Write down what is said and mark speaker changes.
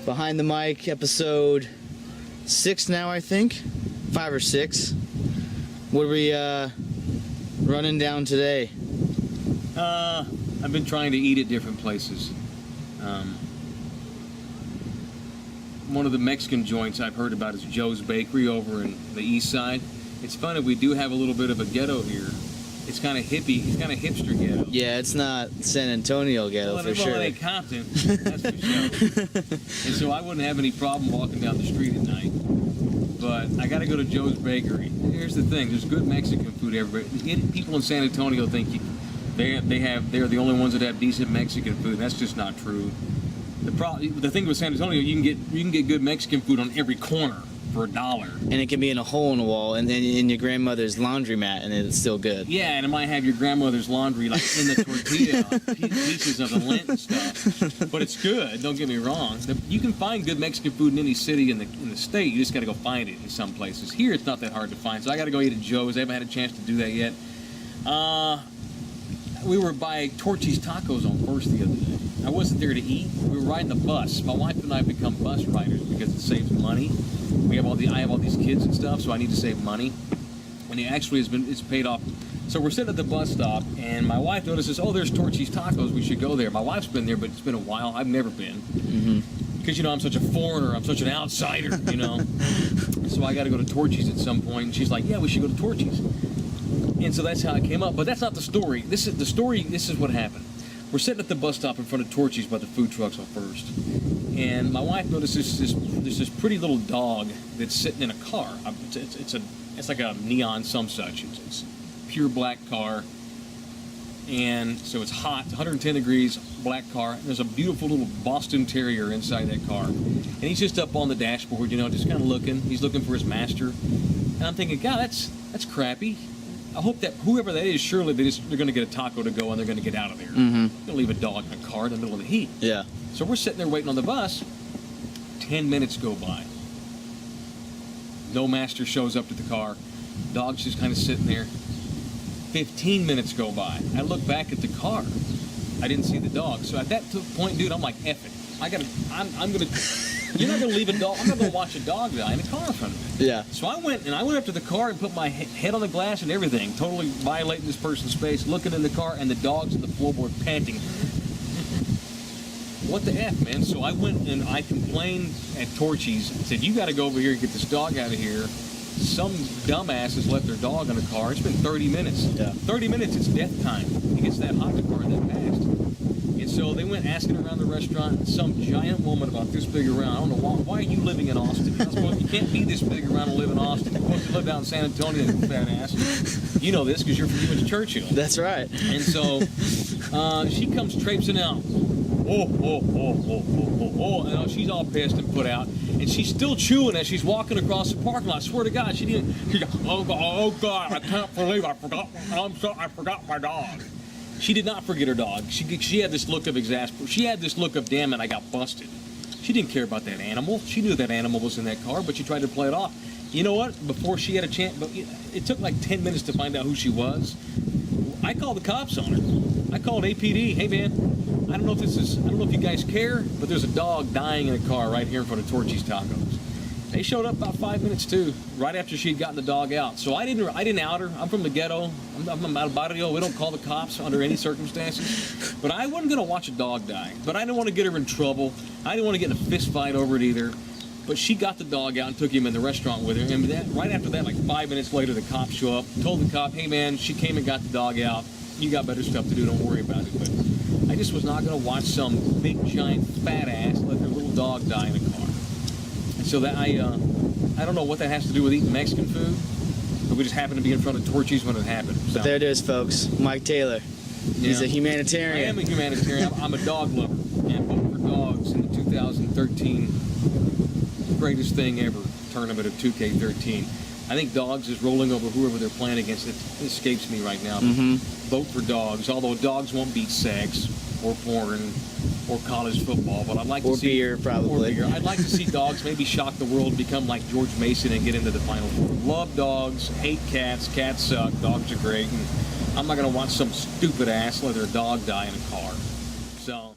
Speaker 1: Behind the Mic, episode 6 now, I think. 5 or 6. What are we running down today?
Speaker 2: I've been trying to eat at different places. One of the Mexican joints I've heard about is Joe's Bakery over in the east side. It's funny, we do have a little bit of a ghetto here. It's kind of hippie, it's kind of hipster ghetto.
Speaker 1: Yeah, it's not San Antonio ghetto, for sure.
Speaker 2: Well, it ain't Compton, that's for sure. And so I wouldn't have any problem walking down the street at night. But I got to go to Joe's Bakery. Here's the thing: there's good Mexican food everywhere. People in San Antonio think they're the only ones that have decent Mexican food. That's just not true. The thing with San Antonio, you can get good Mexican food on every corner for $1.
Speaker 1: And it can be in a hole in the wall, and then in your grandmother's laundromat, and it's still good.
Speaker 2: Yeah, and it might have your grandmother's laundry like in the tortilla pieces of the lint and stuff. But it's good. Don't get me wrong. You can find good Mexican food in any city in the state. You just got to go find it in some places. Here, it's not that hard to find. So I got to go eat at Joe's. I haven't had a chance to do that yet. We were by Torchy's Tacos on First the other day. I wasn't there to eat. We were riding the bus. My wife and I have become bus riders because it saves money. I have all these kids and stuff, so I need to save money. And it's paid off. So we're sitting at the bus stop, and my wife notices, oh, there's Torchy's Tacos. We should go there. My wife's been there, but it's been a while. I've never been. Because, I'm such a foreigner. I'm such an outsider, So I got to go to Torchy's at some point. And she's like, yeah, we should go to Torchy's. And so that's how it came up. But that's not the story. This is what happened. We're sitting at the bus stop in front of Torchy's by the food trucks on First. And my wife notices there's this pretty little dog that's sitting in a car. It's like a neon some such. It's a pure black car. And so it's hot, it's 110 degrees, black car. There's a beautiful little Boston Terrier inside that car. And he's just up on the dashboard, just kind of looking. He's looking for his master. And I'm thinking, God, that's crappy. I hope that whoever that is, surely they're going to get a taco to go and they're going to get out of there. They're going to leave a dog in a car in the middle of the heat.
Speaker 1: Yeah.
Speaker 2: So we're sitting there waiting on the bus. 10 minutes go by. No master shows up to the car. Dog's just kind of sitting there. 15 minutes go by. I look back at the car. I didn't see the dog. So at that point, dude, I'm like, F it. You're not gonna leave a dog. I'm not gonna watch a dog die in a car in front of me.
Speaker 1: Yeah.
Speaker 2: So I went up to the car and put my head on the glass and everything, totally violating this person's space, looking in the car, and the dog's in the floorboard panting. What the F, man? So I went and I complained at Torchy's. I said, you got to go over here and get this dog out of here. Some dumbass has left their dog in the car. It's been 30 minutes.
Speaker 1: Yeah.
Speaker 2: 30 minutes, it's death time. It gets that hot, the car that fast. And so they went asking around the restaurant. Some giant woman about this big around. I don't know why are you living in Austin? You can't be this big around and live in Austin. You're supposed to live out in San Antonio, you fat ass. You know this because you went to Churchill.
Speaker 1: That's right.
Speaker 2: And so she comes traipsing out. And she's all pissed and put out. And she's still chewing as she's walking across the parking lot. I swear to God, she goes, oh God, I can't believe I forgot my dog. She did not forget her dog. She had this look of exasperation. She had this look of, damn it, I got busted. She didn't care about that animal. She knew that animal was in that car, but she tried to play it off. You know what? Before she had a chance, but it took like 10 minutes to find out who she was. I called the cops on her. I called APD. Hey, man, I don't know if you guys care, but there's a dog dying in a car right here in front of Torchy's Tacos. They showed up about 5 minutes too, right after she'd gotten the dog out. So I didn't out her. I'm from the ghetto. I'm out of barrio. We don't call the cops under any circumstances. But I wasn't gonna watch a dog die. But I didn't want to get her in trouble. I didn't want to get in a fist fight over it either. But she got the dog out and took him in the restaurant with her. And right after that, like 5 minutes later, the cops show up, told the cop, hey man, she came and got the dog out. You got better stuff to do, don't worry about it. But I just was not gonna watch some big, giant, fat ass let their little dog die in a car. And so that I don't know what that has to do with eating Mexican food, but we just happened to be in front of Torchy's when it happened. So.
Speaker 1: But there it is, folks. Mike Taylor. He's a humanitarian.
Speaker 2: I am a humanitarian. I'm a dog lover. And vote for dogs in the 2013 greatest thing ever tournament of 2K13. I think dogs is rolling over whoever they're playing against. It escapes me right now. Vote for dogs, although dogs won't beat sex or porn or college football, but I'd like to see
Speaker 1: beer, probably.
Speaker 2: Or beer. I'd like to see dogs maybe shock the world, become like George Mason, and get into the Final Four. Love dogs, hate cats. Cats suck. Dogs are great. And I'm not gonna watch some stupid ass let their dog die in a car. So.